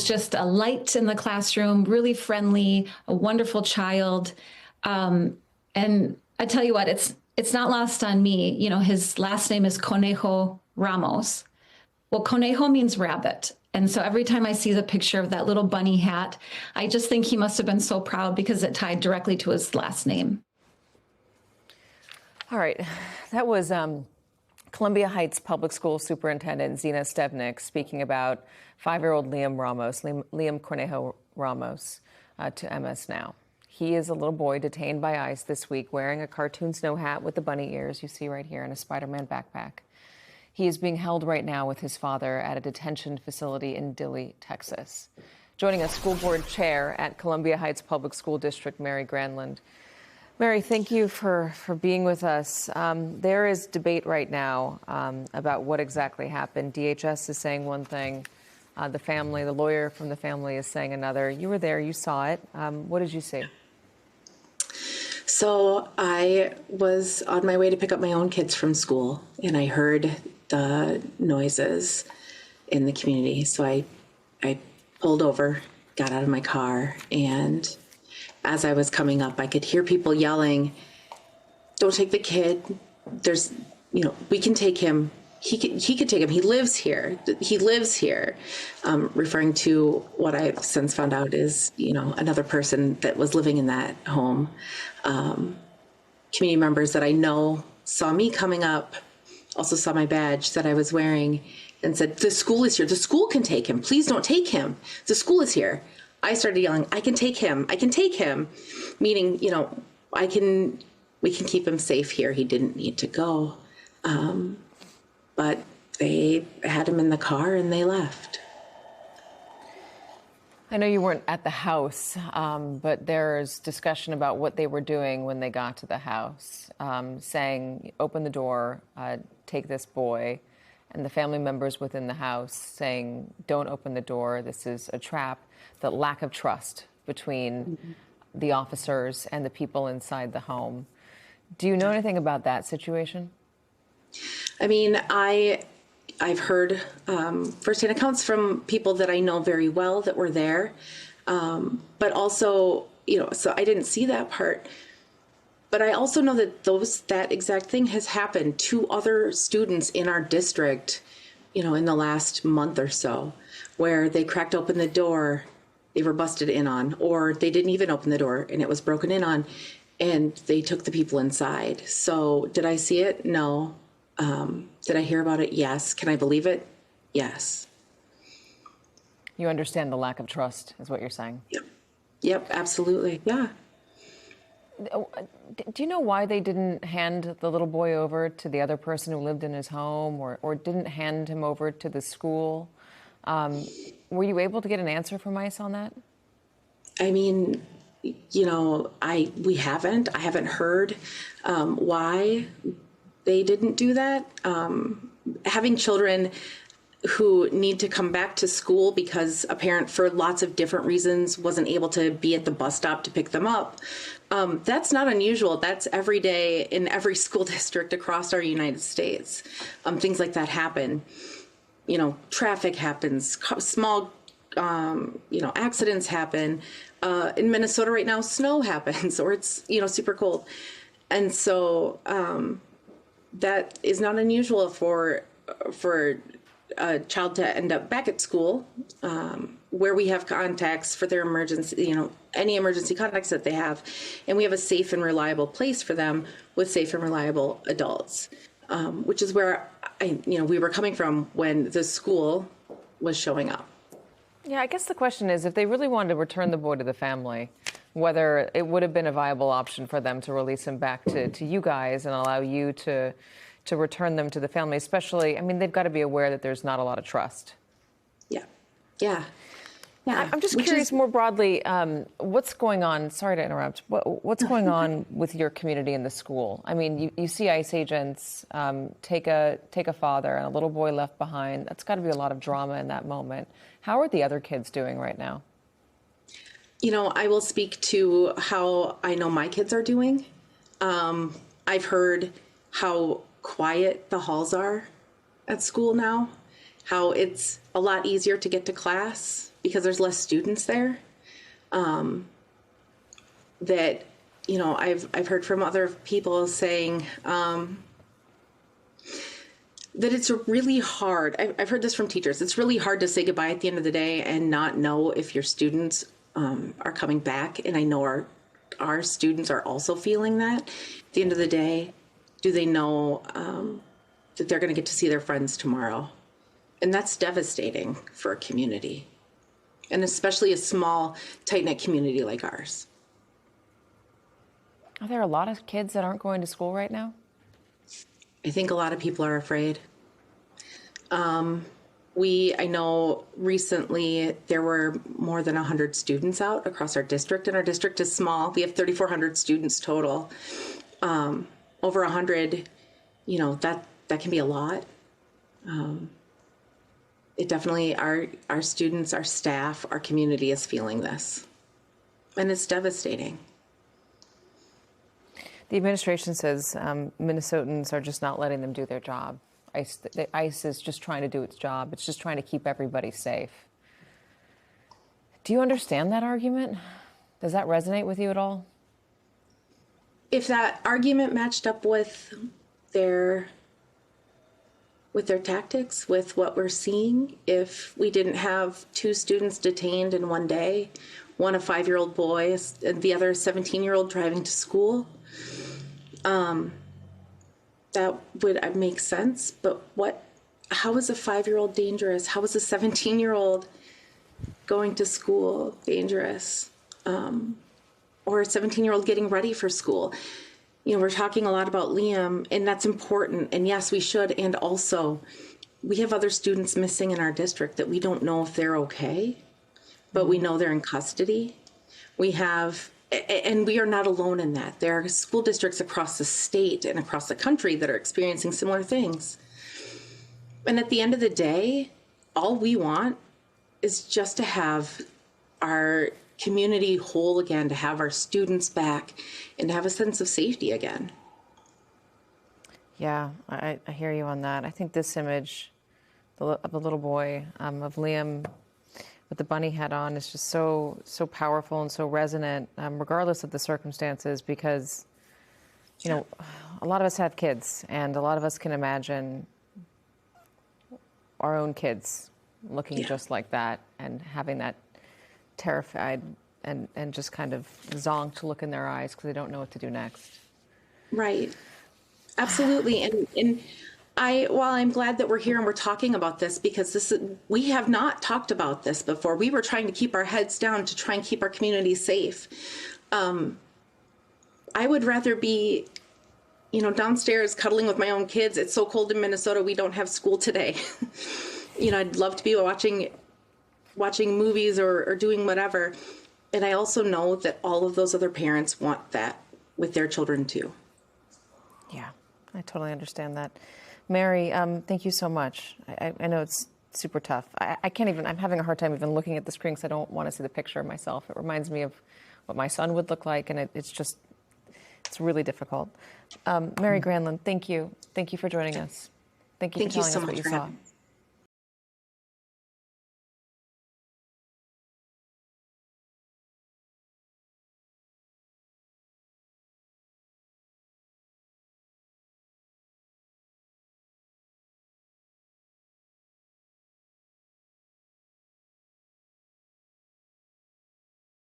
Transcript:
just a light in the classroom, really friendly, a wonderful child. And I tell you what, it's not lost on me. You know, his last name is Conejo Ramos. Well, Conejo means rabbit. And so every time I see the picture of that little bunny hat, I just think he must have been so proud because it tied directly to his last name. All right. That was Columbia Heights Public School Superintendent Zena Stevnik speaking about 5-year-old Liam Cornejo Ramos, to MS Now. He is a little boy detained by ICE this week wearing a cartoon snow hat with the bunny ears you see right here and a Spider-Man backpack. He is being held right now with his father at a detention facility in Dilley, Texas. Joining us, school board chair at Columbia Heights Public School District, Mary Granlund. Mary, thank you for being with us. There is debate right now about what exactly happened. DHS is saying one thing. The lawyer from the family is saying another. You were there, you saw it. What did you see? So I was on my way to pick up my own kids from school, and I heard the noises in the community. So I pulled over, got out of my car, and as I was coming up, I could hear people yelling, "Don't take the kid. We can take him. He could take him. He lives here. He lives here," referring to what I've since found out is, another person that was living in that home. Community members that I know saw me coming up, also saw my badge that I was wearing, and said, "The school is here. The school can take him. Please don't take him. The school is here." I started yelling, "I can take him. I can take him," meaning, we can keep him safe here. He didn't need to go. But they had him in the car and they left. I know you weren't at the house, but there's discussion about what they were doing when they got to the house, saying, "Open the door, take this boy," and the family members within the house saying, "Don't open the door, this is a trap." The lack of trust between the officers and the people inside the home. Do you know anything about that situation? I mean, I've heard firsthand accounts from people that I know very well that were there, but also, so I didn't see that part. But I also know that that exact thing has happened to other students in our district, in the last month or so, where they cracked open the door, they were busted in on, or they didn't even open the door and it was broken in on, and they took the people inside. So did I see it? No. Did I hear about it? Yes. Can I believe it? Yes. You understand the lack of trust is what you're saying? Yep, absolutely. Yeah. Do you know why they didn't hand the little boy over to the other person who lived in his home, or didn't hand him over to the school? Were you able to get an answer from ICE on that? I mean, we haven't. I haven't heard why they didn't do that. Having children who need to come back to school because a parent, for lots of different reasons, wasn't able to be at the bus stop to pick them up, that's not unusual. That's every day in every school district across our United States. Things like that happen. Traffic happens, small, accidents happen. In Minnesota right now, snow happens, or it's, super cold. And so that is not unusual for a child to end up back at school, where we have contacts for their emergency, any emergency contacts that they have. And we have a safe and reliable place for them with safe and reliable adults, which is where we were coming from when the school was showing up. Yeah, I guess the question is, if they really wanted to return the boy to the family, whether it would have been a viable option for them to release him back to you guys and allow you to return them to the family, especially, they've got to be aware that there's not a lot of trust. Yeah. I'm just curious more broadly, what's going on? Sorry to interrupt. What's going on with your community in the school? You see ICE agents take a father and a little boy left behind. That's got to be a lot of drama in that moment. How are the other kids doing right now? I will speak to how I know my kids are doing. I've heard how quiet the halls are at school now, how it's a lot easier to get to class because there's less students there. That, you know, I've heard from other people saying that it's really hard. I've heard this from teachers. It's really hard to say goodbye at the end of the day and not know if your students are coming back. And I know our students are also feeling that. At the end of the day, do they know that they're going to get to see their friends tomorrow? And that's devastating for a community, and especially a small, tight-knit community like ours. Are there a lot of kids that aren't going to school right now? I think a lot of people are afraid. I know recently there were more than 100 students out across our district, and our district is small. We have 3,400 students total. Over 100, you know, that can be a lot. It definitely, our students, our staff, our community is feeling this, and it's devastating. The administration says Minnesotans are just not letting them do their job. ICE is just trying to do its job. It's just trying to keep everybody safe. Do you understand that argument? Does that resonate with you at all? If that argument matched up with their tactics, with what we're seeing, if we didn't have 2 students detained in one day, one a 5-year-old boy and the other a 17-year-old driving to school, that would make sense. But how is a 5-year-old dangerous? How is a 17-year-old going to school dangerous? Or a 17-year-old getting ready for school? You know, we're talking a lot about Liam, and that's important. And yes, we should. And also, we have other students missing in our district that we don't know if they're okay, but we know they're in custody. And we are not alone in that. There are school districts across the state and across the country that are experiencing similar things. And at the end of the day, all we want is just to have our community whole again, to have our students back, and to have a sense of safety again. Yeah, I hear you on that. I think this image of the little boy, of Liam with the bunny hat on, is just so powerful and so resonant, regardless of the circumstances, because, you know, a lot of us have kids, and a lot of us can imagine our own kids looking just like that and having that terrified and just kind of zonked look in their eyes because they don't know what to do next. Right. Absolutely. And while I'm glad that we're here and we're talking about this, because we have not talked about this before. We were trying to keep our heads down to try and keep our community safe. I would rather be, you know, downstairs cuddling with my own kids. It's so cold in Minnesota. We don't have school today. You know, I'd love to be watching movies or doing whatever. And I also know that all of those other parents want that with their children too. Yeah, I totally understand that. Mary, thank you so much. I know it's super tough. I can't even, I'm having a hard time even looking at the screen because I don't want to see the picture of myself. It reminds me of what my son would look like, and it's really difficult. Mary Granlund, thank you. Thank you for joining us. Thank you for telling us what you saw.